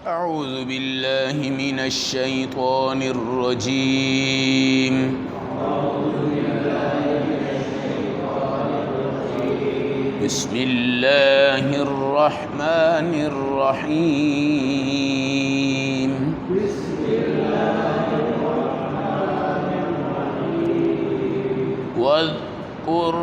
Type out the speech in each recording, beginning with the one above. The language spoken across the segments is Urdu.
أعوذ بالله من الشيطان الرجيم. بسم الله الرحمن الرحيم. واذكر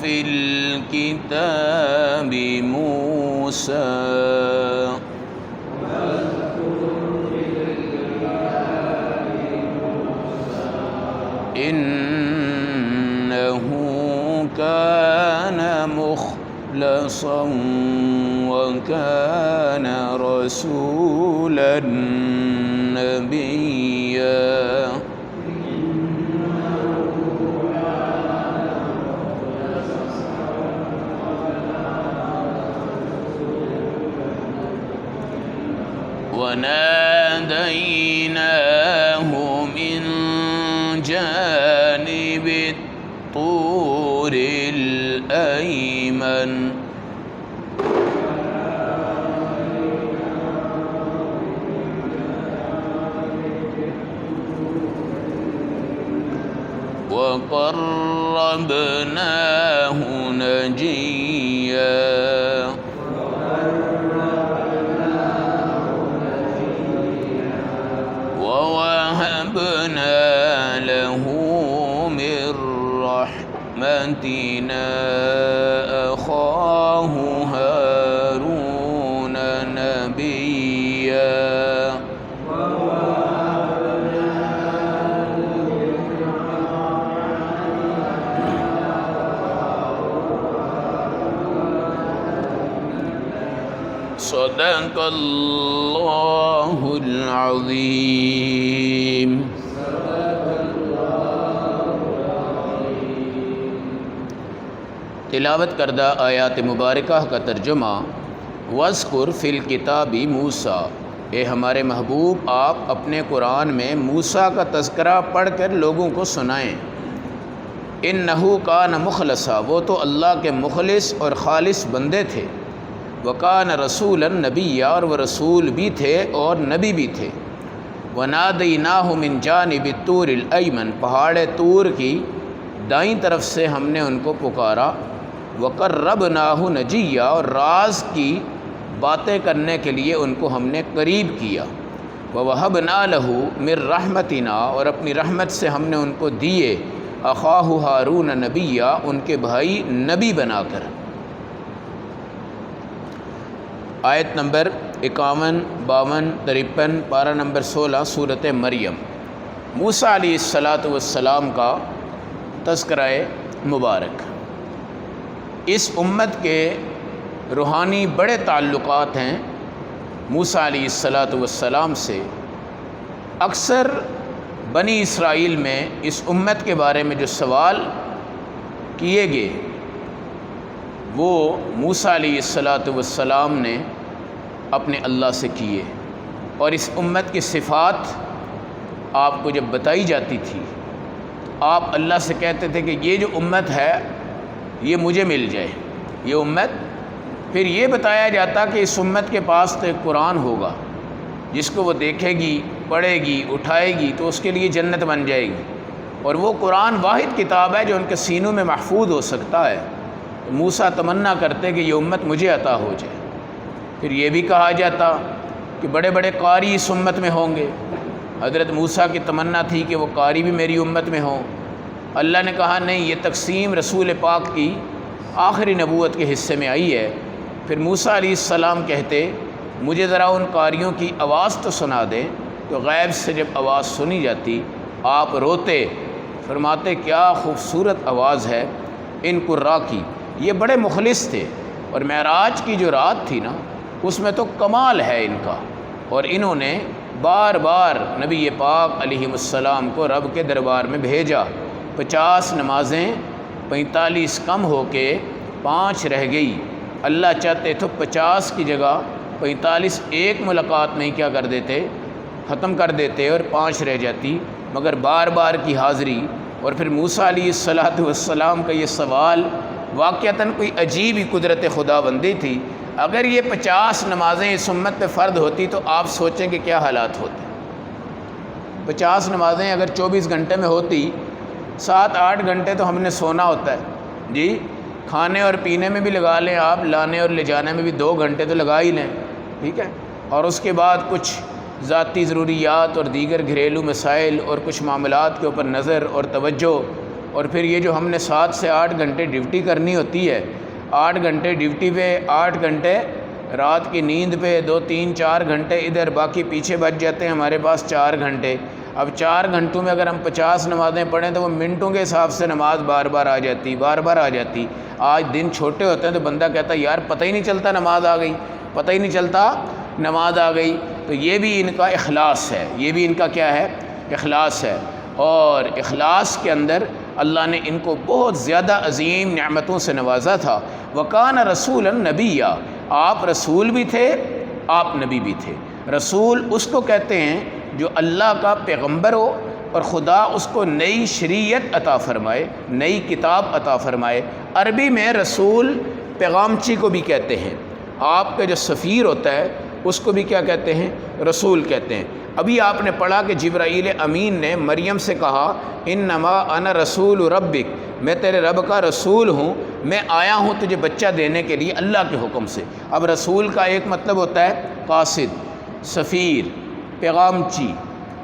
في الكتاب موسى إنه كان مخلصا وكان رسولا نبيا. وناديناه من جانب الطور الأيمن وقربناه نجيا. ووهبنا له من رحمتنا أخاه هارون نبيا. صدق اللہ العظیم. تلاوت کردہ آیات مبارکہ کا ترجمہ. وَاذْكُرْ فِي الْكِتَابِ مُوسیٰ، اے ہمارے محبوب آپ اپنے قرآن میں موسیٰ کا تذکرہ پڑھ کر لوگوں کو سنائیں. اِنَّهُ كَانَ مُخْلَصًا، وہ تو اللہ کے مخلص اور خالص بندے تھے. وَكَانَ رَسُولًا نَبِيًّا، اور وہ رسول بھی تھے اور نبی بھی تھے. وَنَادَيْنَاهُ مِنْ جَانِبِ الطُّورِ الْأَيْمَنِ، پہاڑ طور کی دائیں طرف سے ہم نے ان کو پکارا. وَقَرَّبْنَاهُ نَجِيًّا، اور راز کی باتیں کرنے کے لیے ان کو ہم نے قریب کیا. وَوَهَبْنَا لَهُ مِن رَحْمَتِنَا، اور اپنی رحمت سے ہم نے ان کو دیے. أَخَاهُ هَارُونَ نَبِيًّا، ان کے بھائی نبی بنا کر. آیت نمبر 51، 52، 53، پارہ نمبر 16 سورۃ مریم. موسیٰ علیہ السلام کا تذکرہ مبارک. اس امت کے روحانی بڑے تعلقات ہیں موسیٰ علیہ السلام سے. اکثر بنی اسرائیل میں اس امت کے بارے میں جو سوال کیے گئے وہ موسیٰ علیہ السلام نے اپنے اللہ سے کیے. اور اس امت کی صفات آپ کو جب بتائی جاتی تھی آپ اللہ سے کہتے تھے کہ یہ جو امت ہے یہ مجھے مل جائے یہ امت. پھر یہ بتایا جاتا کہ اس امت کے پاس تو ایک قرآن ہوگا جس کو وہ دیکھے گی، پڑھے گی، اٹھائے گی تو اس کے لیے جنت بن جائے گی. اور وہ قرآن واحد کتاب ہے جو ان کے سینوں میں محفوظ ہو سکتا ہے. موسیٰ تمنا کرتے کہ یہ امت مجھے عطا ہو جائے. پھر یہ بھی کہا جاتا کہ بڑے بڑے قاری اس امت میں ہوں گے. حضرت موسیٰ کی تمنا تھی کہ وہ قاری بھی میری امت میں ہوں. اللہ نے کہا نہیں، یہ تقسیم رسول پاک کی آخری نبوت کے حصے میں آئی ہے. پھر موسیٰ علیہ السلام کہتے مجھے ذرا ان قاریوں کی آواز تو سنا دیں. تو غیب سے جب آواز سنی جاتی آپ روتے، فرماتے کیا خوبصورت آواز ہے ان قراء کی. یہ بڑے مخلص تھے اور معراج کی جو رات تھی نا اس میں تو کمال ہے ان کا. اور انہوں نے بار بار نبی پاک علیہ السلام کو رب کے دربار میں بھیجا. 50 نمازیں 45 کم ہو کے 5 رہ گئی. اللہ چاہتے تو 50 کی جگہ 45 ایک ملاقات میں کیا کر دیتے، ختم کر دیتے اور 5 رہ جاتی. مگر بار بار کی حاضری. اور پھر موسیٰ علیہ السلام کا یہ سوال واقعتاً کوئی عجیب ہی قدرت خدا بندی تھی. اگر یہ 50 نمازیں اس امت پہ فرض ہوتی تو آپ سوچیں کہ کیا حالات ہوتے۔ 50 نمازیں اگر 24 گھنٹے میں ہوتی، 7-8 گھنٹے تو ہم نے سونا ہوتا ہے جی، کھانے اور پینے میں بھی لگا لیں آپ، لانے اور لے جانے میں بھی 2 گھنٹے تو لگا ہی لیں، ٹھیک ہے، اور اس کے بعد کچھ ذاتی ضروریات اور دیگر گھریلو مسائل اور کچھ معاملات کے اوپر نظر اور توجہ، اور پھر یہ جو ہم نے 7 سے 8 گھنٹے ڈیوٹی کرنی ہوتی ہے، 8 گھنٹے ڈیوٹی پہ، 8 گھنٹے رات کی نیند پہ، 2-3-4 گھنٹے ادھر، باقی پیچھے بچ جاتے ہیں ہمارے پاس 4 گھنٹے۔ اب 4 گھنٹوں میں اگر ہم 50 نمازیں پڑھیں تو وہ منٹوں کے حساب سے نماز بار بار آ جاتی۔ آج دن چھوٹے ہوتے ہیں تو بندہ کہتا ہے یار پتہ ہی نہیں چلتا نماز آ گئی، پتہ ہی نہیں چلتا نماز آ گئی۔ تو یہ بھی ان کا اخلاص ہے، یہ بھی ان کا کیا ہے؟ اخلاص ہے، اور اخلاص کے اندر اللہ نے ان کو بہت زیادہ عظیم نعمتوں سے نوازا تھا۔ وَكَانَ رَسُولًا نَبِيًّا، آپ رسول بھی تھے، آپ نبی بھی تھے۔ رسول اس کو کہتے ہیں جو اللہ کا پیغمبر ہو اور خدا اس کو نئی شریعت عطا فرمائے، نئی کتاب عطا فرمائے۔ عربی میں رسول پیغامچی کو بھی کہتے ہیں، آپ کا جو سفیر ہوتا ہے اس کو بھی کیا کہتے ہیں؟ رسول کہتے ہیں۔ ابھی آپ نے پڑھا کہ جبرائیل امین نے مریم سے کہا انما انا رسول ربک، میں تیرے رب کا رسول ہوں، میں آیا ہوں تجھے بچہ دینے کے لیے اللہ کے حکم سے۔ اب رسول کا ایک مطلب ہوتا ہے قاصد، سفیر، پیغامچی،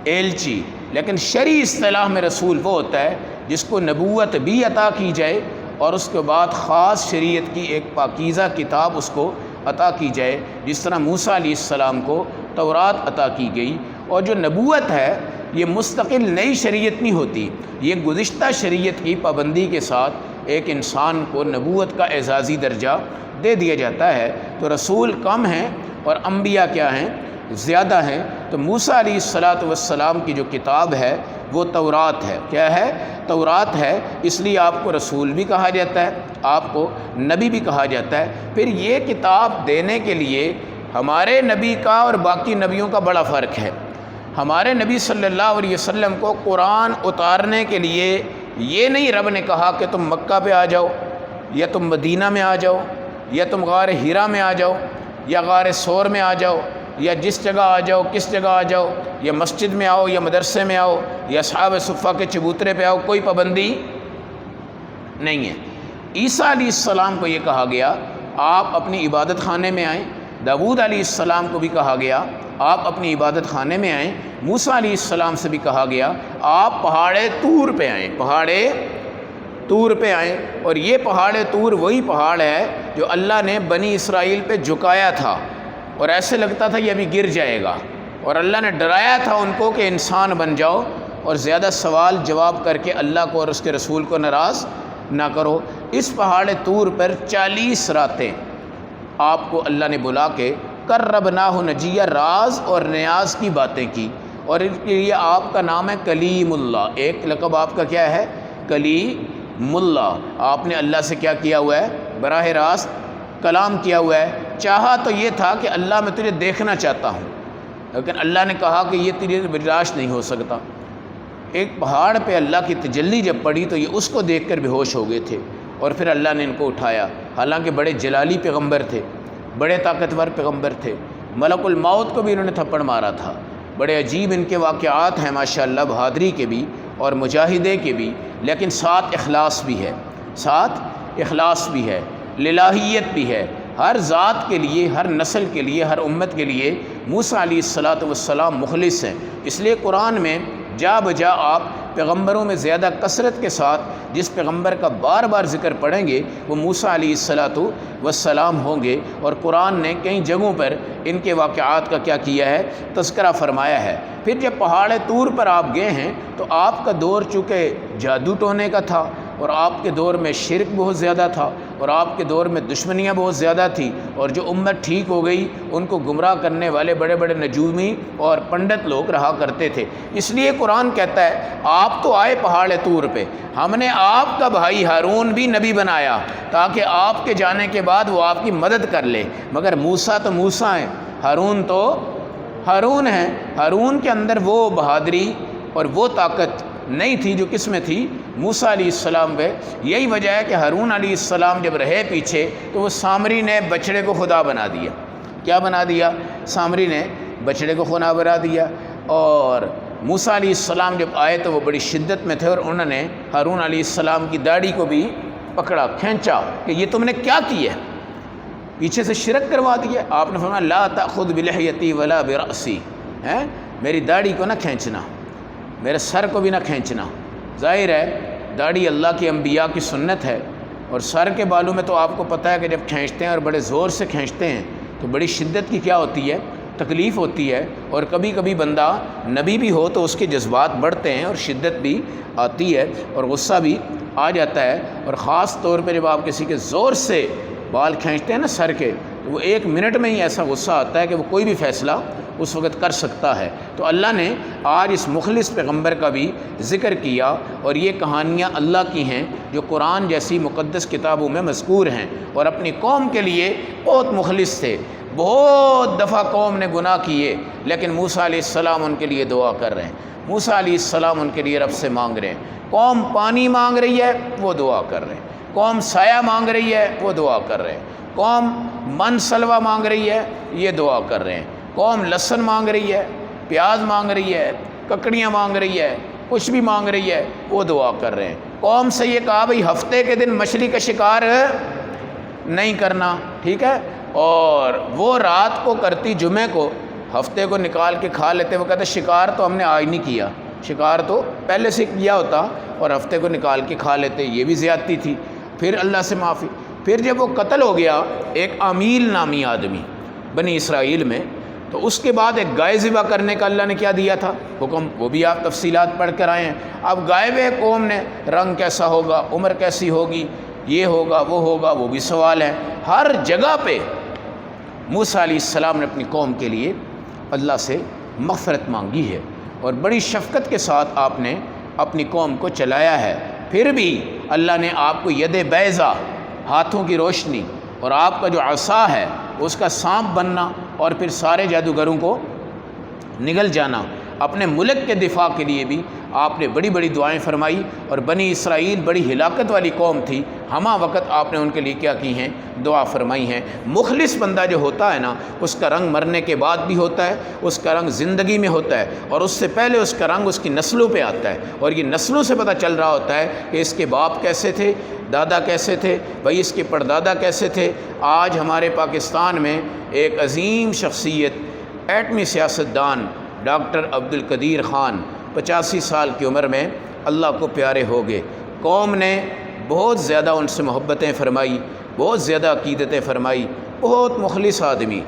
ایلچی، لیکن شرعی اصطلاح میں رسول وہ ہوتا ہے جس کو نبوت بھی عطا کی جائے اور اس کے بعد خاص شریعت کی ایک پاکیزہ کتاب اس کو عطا کی جائے، جس طرح موسیٰ علیہ السلام کو تورات عطا کی گئی۔ اور جو نبوت ہے یہ مستقل نئی شریعت نہیں ہوتی، یہ گزشتہ شریعت کی پابندی کے ساتھ ایک انسان کو نبوت کا اعزازی درجہ دے دیا جاتا ہے۔ تو رسول کم ہیں اور انبیاء کیا ہیں؟ زیادہ ہیں۔ تو موسیٰ علیہ السلام کی جو کتاب ہے وہ تورات ہے۔ کیا ہے؟ تورات ہے، اس لیے آپ کو رسول بھی کہا جاتا ہے، آپ کو نبی بھی کہا جاتا ہے۔ پھر یہ کتاب دینے کے لیے ہمارے نبی کا اور باقی نبیوں کا بڑا فرق ہے۔ ہمارے نبی صلی اللہ علیہ وسلم کو قرآن اتارنے کے لیے یہ نہیں رب نے کہا کہ تم مکہ پہ آ جاؤ، یا تم مدینہ میں آ جاؤ، یا تم غار ہیرا میں آ جاؤ، یا غار ثور میں آ جاؤ، یا جس جگہ آ جاؤ، کس جگہ آ جاؤ، یا مسجد میں آؤ، یا مدرسے میں آؤ، یا اصحاب صفہ کے چبوترے پہ آؤ، کوئی پابندی نہیں ہے۔ عیسیٰ علیہ السلام کو یہ کہا گیا آپ اپنی عبادت خانے میں آئیں، داؤد علیہ السلام کو بھی کہا گیا آپ اپنی عبادت خانے میں آئیں، موسیٰ علیہ السلام سے بھی کہا گیا آپ پہاڑ طور پہ آئیں، پہاڑ طور پہ آئیں۔ اور یہ پہاڑ طور وہی پہاڑ ہے جو اللہ نے بنی اسرائیل پہ جھکایا تھا اور ایسے لگتا تھا یہ ابھی گر جائے گا، اور اللہ نے ڈرایا تھا ان کو کہ انسان بن جاؤ اور زیادہ سوال جواب کر کے اللہ کو اور اس کے رسول کو ناراض نہ کرو۔ اس پہاڑ طور پر 40 راتیں آپ کو اللہ نے بلا کے قربناہ نجیہ، راز اور نیاز کی باتیں کی، اور ان کے لیے آپ کا نام ہے کلیم اللہ، ایک لقب آپ کا کیا ہے؟ کلیم اللہ۔ آپ نے اللہ سے کیا کیا ہوا ہے؟ براہ راست کلام کیا ہوا ہے۔ چاہا تو یہ تھا کہ اللہ میں تجھے دیکھنا چاہتا ہوں، لیکن اللہ نے کہا کہ یہ تجھے برداشت نہیں ہو سکتا۔ ایک پہاڑ پہ اللہ کی تجلی جب پڑی تو یہ اس کو دیکھ کر بے ہوش ہو گئے تھے، اور پھر اللہ نے ان کو اٹھایا، حالانکہ بڑے جلالی پیغمبر تھے، بڑے طاقتور پیغمبر تھے، ملک الموت کو بھی انہوں نے تھپڑ مارا تھا۔ بڑے عجیب ان کے واقعات ہیں ماشاءاللہ، بہادری کے بھی اور مجاہدے کے بھی، لیکن ساتھ اخلاص بھی ہے، ساتھ اخلاص بھی ہے، للہیت بھی ہے۔ ہر ذات کے لیے، ہر نسل کے لیے، ہر امت کے لیے موسیٰ علیہ السلام مخلص ہیں۔ اس لیے قرآن میں جا بجا آپ پیغمبروں میں زیادہ کثرت کے ساتھ جس پیغمبر کا بار بار ذکر پڑھیں گے وہ موسیٰ علیہ السلام ہوں گے، اور قرآن نے کئی جگہوں پر ان کے واقعات کا کیا کیا ہے؟ تذکرہ فرمایا ہے۔ پھر جب پہاڑ طور پر آپ گئے ہیں تو آپ کا دور چونکہ جادو ٹونے کا تھا، اور آپ کے دور میں شرک بہت زیادہ تھا، اور آپ کے دور میں دشمنیاں بہت زیادہ تھیں، اور جو امت ٹھیک ہو گئی ان کو گمراہ کرنے والے بڑے بڑے نجومی اور پنڈت لوگ رہا کرتے تھے۔ اس لیے قرآن کہتا ہے آپ تو آئے پہاڑ طور پہ، ہم نے آپ کا بھائی ہارون بھی نبی بنایا تاکہ آپ کے جانے کے بعد وہ آپ کی مدد کر لے، مگر موسیٰ تو موسیٰ ہیں، ہارون تو ہارون ہیں۔ ہارون کے اندر وہ بہادری اور وہ طاقت نہیں تھی جو کس میں تھی؟ موسیٰ علیہ السلام پہ یہی وجہ ہے کہ ہارون علیہ السلام جب رہے پیچھے تو وہ سامری نے بچڑے کو خدا بنا دیا. کیا بنا دیا؟ سامری نے بچڑے کو خدا بنا دیا. اور موسیٰ علیہ السلام جب آئے تو وہ بڑی شدت میں تھے اور انہوں نے ہارون علیہ السلام کی داڑھی کو بھی پکڑا، کھینچا کہ یہ تم نے کیا کیا ہے، پیچھے سے شرک کروا دیا. آپ نے فرمایا لا تأخذ بلحیتی ولا برأسی، میری داڑھی کو نہ کھینچنا، میرے سر کو بھی نہ کھینچنا. ظاہر ہے داڑھی اللہ کی انبیاء کی سنت ہے، اور سر کے بالوں میں تو آپ کو پتہ ہے کہ جب کھینچتے ہیں اور بڑے زور سے کھینچتے ہیں تو بڑی شدت کی کیا ہوتی ہے، تکلیف ہوتی ہے. اور کبھی کبھی بندہ نبی بھی ہو تو اس کے جذبات بڑھتے ہیں اور شدت بھی آتی ہے اور غصہ بھی آ جاتا ہے. اور خاص طور پہ جب آپ کسی کے زور سے بال کھینچتے ہیں نا سر کے، تو وہ 1 منٹ میں ہی ایسا غصہ آتا ہے کہ وہ کوئی بھی فیصلہ اس وقت کر سکتا ہے. تو اللہ نے آج اس مخلص پیغمبر کا بھی ذکر کیا، اور یہ کہانیاں اللہ کی ہیں جو قرآن جیسی مقدس کتابوں میں مذکور ہیں، اور اپنی قوم کے لیے بہت مخلص تھے. بہت دفعہ قوم نے گناہ کیے لیکن موسیٰ علیہ السلام ان کے لیے دعا کر رہے ہیں. موسیٰ علیہ السلام ان کے لیے رب سے مانگ رہے ہیں. قوم پانی مانگ رہی ہے، وہ دعا کر رہے ہیں. قوم سایہ مانگ رہی ہے، وہ دعا کر رہے ہیں. قوم من سلوہ مانگ رہی ہے، یہ دعا کر رہے ہیں. قوم لہسن مانگ رہی ہے، پیاز مانگ رہی ہے، ککڑیاں مانگ رہی ہے، کچھ بھی مانگ رہی ہے، وہ دعا کر رہے ہیں. قوم سے یہ کہا بھئی ہفتے کے دن مچھلی کا شکار نہیں کرنا، ٹھیک ہے، اور وہ رات کو کرتی جمعے کو، ہفتے کو نکال کے کھا لیتے. وہ کہتے شکار تو ہم نے آج نہیں کیا، شکار تو پہلے سے کیا ہوتا اور ہفتے کو نکال کے کھا لیتے. یہ بھی زیادتی تھی. پھر اللہ سے معافی. پھر جب وہ قتل ہو گیا ایک عمیل نامی آدمی بنی اسرائیل میں، تو اس کے بعد ایک گائے ذبح کرنے کا اللہ نے کیا دیا تھا حکم، وہ بھی آپ تفصیلات پڑھ کر آئے ہیں. اب گائے ہوئے قوم نے رنگ کیسا ہوگا، عمر کیسی ہوگی، یہ ہوگا وہ بھی سوال ہے. ہر جگہ پہ موسیٰ علیہ السلام نے اپنی قوم کے لیے اللہ سے مغفرت مانگی ہے، اور بڑی شفقت کے ساتھ آپ نے اپنی قوم کو چلایا ہے. پھر بھی اللہ نے آپ کو ید بیضا، ہاتھوں کی روشنی، اور آپ کا جو عصا ہے اس کا سانپ بننا، اور پھر سارے جادوگروں کو نگل جانا. اپنے ملک کے دفاع کے لیے بھی آپ نے بڑی بڑی دعائیں فرمائی، اور بنی اسرائیل بڑی ہلاکت والی قوم تھی، ہمہ وقت آپ نے ان کے لیے کیا کی ہیں، دعا فرمائی ہیں. مخلص بندہ جو ہوتا ہے نا، اس کا رنگ مرنے کے بعد بھی ہوتا ہے، اس کا رنگ زندگی میں ہوتا ہے، اور اس سے پہلے اس کا رنگ اس کی نسلوں پہ آتا ہے. اور یہ نسلوں سے پتہ چل رہا ہوتا ہے کہ اس کے باپ کیسے تھے، دادا کیسے تھے، بھائی اس کے پردادا کیسے تھے. آج ہمارے پاکستان میں ایک عظیم شخصیت، ایٹمی سیاستدان ڈاکٹر عبدالقدیر خان 85 سال کی عمر میں اللہ کو پیارے ہو گئے. قوم نے بہت زیادہ ان سے محبتیں فرمائی، بہت زیادہ عقیدتیں فرمائی. بہت مخلص آدمی،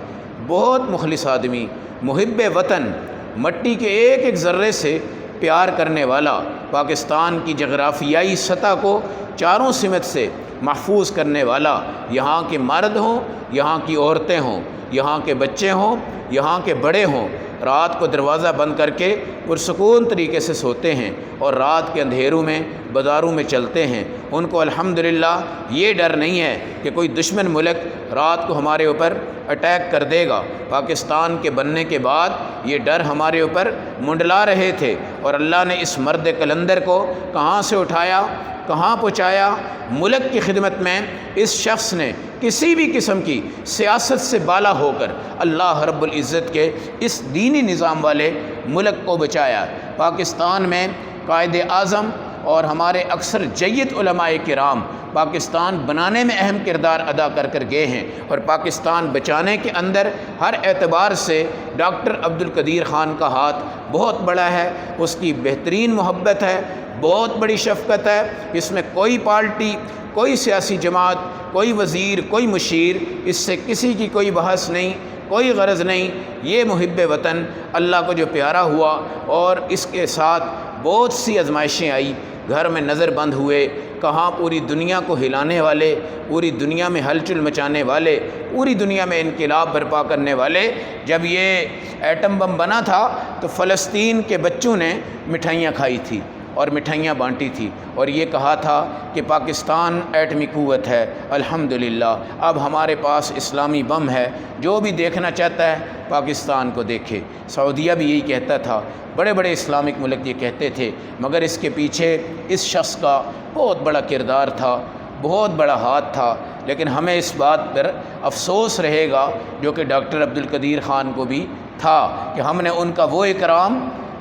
محب وطن، مٹی کے ایک ایک ذرے سے پیار کرنے والا، پاکستان کی جغرافیائی سطح کو چاروں سمت سے محفوظ کرنے والا. یہاں کے مرد ہوں، یہاں کی عورتیں ہوں، یہاں کے بچے ہوں، یہاں کے بڑے ہوں، رات کو دروازہ بند کر کے پرسکون طریقے سے سوتے ہیں، اور رات کے اندھیروں میں بازاروں میں چلتے ہیں. ان کو الحمدللہ یہ ڈر نہیں ہے کہ کوئی دشمن ملک رات کو ہمارے اوپر اٹیک کر دے گا. پاکستان کے بننے کے بعد یہ ڈر ہمارے اوپر منڈلا رہے تھے، اور اللہ نے اس مرد کلندر کو کہاں سے اٹھایا، کہاں پہنچایا. ملک کی خدمت میں اس شخص نے کسی بھی قسم کی سیاست سے بالا ہو کر اللہ رب العزت کے اس دینی نظام والے ملک کو بچایا. پاکستان میں قائد اعظم اور ہمارے اکثر جید علماء کرام پاکستان بنانے میں اہم کردار ادا کر گئے ہیں، اور پاکستان بچانے کے اندر ہر اعتبار سے ڈاکٹر عبدالقدیر خان کا ہاتھ بہت بڑا ہے. اس کی بہترین محبت ہے، بہت بڑی شفقت ہے. اس میں کوئی پارٹی، کوئی سیاسی جماعت، کوئی وزیر، کوئی مشیر، اس سے کسی کی کوئی بحث نہیں، کوئی غرض نہیں. یہ محب وطن اللہ کو جو پیارا ہوا، اور اس کے ساتھ بہت سی آزمائشیں آئی، گھر میں نظر بند ہوئے، کہاں پوری دنیا کو ہلانے والے، پوری دنیا میں ہلچل مچانے والے، پوری دنیا میں انقلاب برپا کرنے والے. جب یہ ایٹم بم بنا تھا تو فلسطین کے بچوں نے مٹھائیاں کھائی تھی اور مٹھائیاں بانٹی تھی، اور یہ کہا تھا کہ پاکستان ایٹمی قوت ہے. الحمدللہ اب ہمارے پاس اسلامی بم ہے. جو بھی دیکھنا چاہتا ہے پاکستان کو دیکھے۔ سعودیہ بھی یہی کہتا تھا، بڑے بڑے اسلامک ملک یہ کہتے تھے، مگر اس کے پیچھے اس شخص کا بہت بڑا کردار تھا، بہت بڑا ہاتھ تھا۔ لیکن ہمیں اس بات پر افسوس رہے گا جو کہ ڈاکٹر عبدالقدیر خان کو بھی تھا کہ ہم نے ان کا وہ اکرام،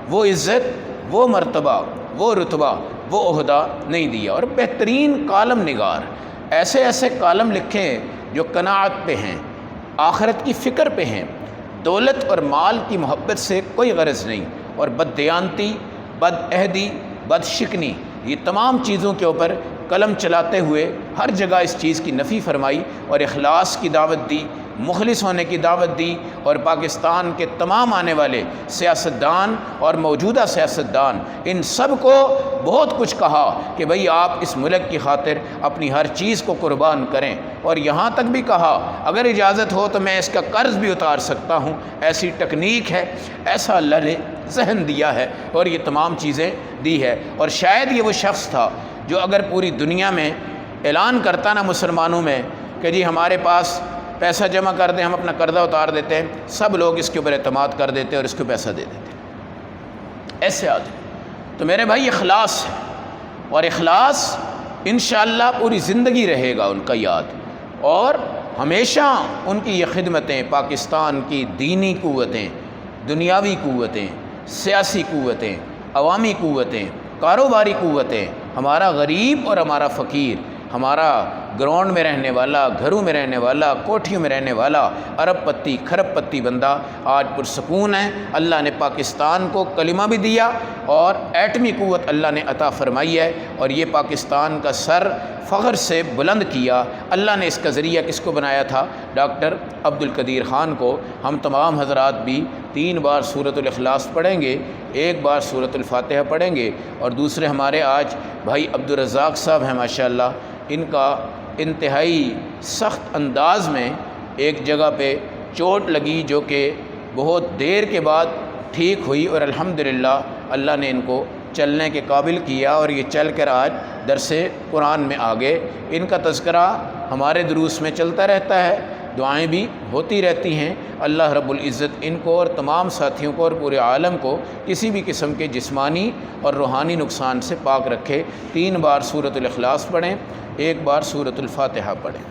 وہ عزت، وہ مرتبہ، وہ رتبہ، وہ عہدہ نہیں دیا۔ اور بہترین کالم نگار، ایسے ایسے کالم لکھے جو قناعت پہ ہیں، آخرت کی فکر پہ ہیں، دولت اور مال کی محبت سے کوئی غرض نہیں، اور بددیانتی، بد عہدی، بد شکنی، یہ تمام چیزوں کے اوپر قلم چلاتے ہوئے ہر جگہ اس چیز کی نفی فرمائی اور اخلاص کی دعوت دی، مخلص ہونے کی دعوت دی، اور پاکستان کے تمام آنے والے سیاستدان اور موجودہ سیاستدان ان سب کو بہت کچھ کہا کہ بھئی آپ اس ملک کی خاطر اپنی ہر چیز کو قربان کریں، اور یہاں تک بھی کہا اگر اجازت ہو تو میں اس کا قرض بھی اتار سکتا ہوں، ایسی ٹیکنیک ہے، ایسا اللہ نے ذہن دیا ہے اور یہ تمام چیزیں دی ہے۔ اور شاید یہ وہ شخص تھا جو اگر پوری دنیا میں اعلان کرتا نا مسلمانوں میں کہ جی ہمارے پاس پیسہ جمع کر دیں، ہم اپنا قرضہ اتار دیتے ہیں، سب لوگ اس کے اوپر اعتماد کر دیتے اور اس کو پیسہ دے دیتے، ایسے آدمی۔ تو میرے بھائی اخلاص ہے، اور اخلاص انشاءاللہ پوری زندگی رہے گا ان کا یاد، اور ہمیشہ ان کی یہ خدمتیں، پاکستان کی دینی قوتیں، دنیاوی قوتیں، سیاسی قوتیں، عوامی قوتیں، کاروباری قوتیں، ہمارا غریب اور ہمارا فقیر، ہمارا گراؤنڈ میں رہنے والا، گھروں میں رہنے والا، کوٹھیوں میں رہنے والا، ارب پتی کھرب پتی بندہ آج پرسکون ہے۔ اللہ نے پاکستان کو کلمہ بھی دیا اور ایٹمی قوت اللہ نے عطا فرمائی ہے، اور یہ پاکستان کا سر فخر سے بلند کیا۔ اللہ نے اس کا ذریعہ کس کو بنایا تھا؟ ڈاکٹر عبدالقدیر خان کو۔ ہم تمام حضرات بھی 3 بار سورۃ الاخلاص پڑھیں گے، 1 بار سورۃ الفاتحہ پڑھیں گے، اور دوسرے ہمارے آج بھائی عبدالرزاق صاحب ہیں ماشاءاللہ، ان کا انتہائی سخت انداز میں ایک جگہ پہ چوٹ لگی جو کہ بہت دیر کے بعد ٹھیک ہوئی، اور الحمدللہ اللہ نے ان کو چلنے کے قابل کیا، اور یہ چل کر آج درس قرآن میں آگے۔ ان کا تذکرہ ہمارے دروس میں چلتا رہتا ہے، دعائیں بھی ہوتی رہتی ہیں۔ اللہ رب العزت ان کو اور تمام ساتھیوں کو اور پورے عالم کو کسی بھی قسم کے جسمانی اور روحانی نقصان سے پاک رکھے۔ 3 بار سورۃ الاخلاص پڑھیں، 1 بار سورۃ الفاتحہ پڑھیں۔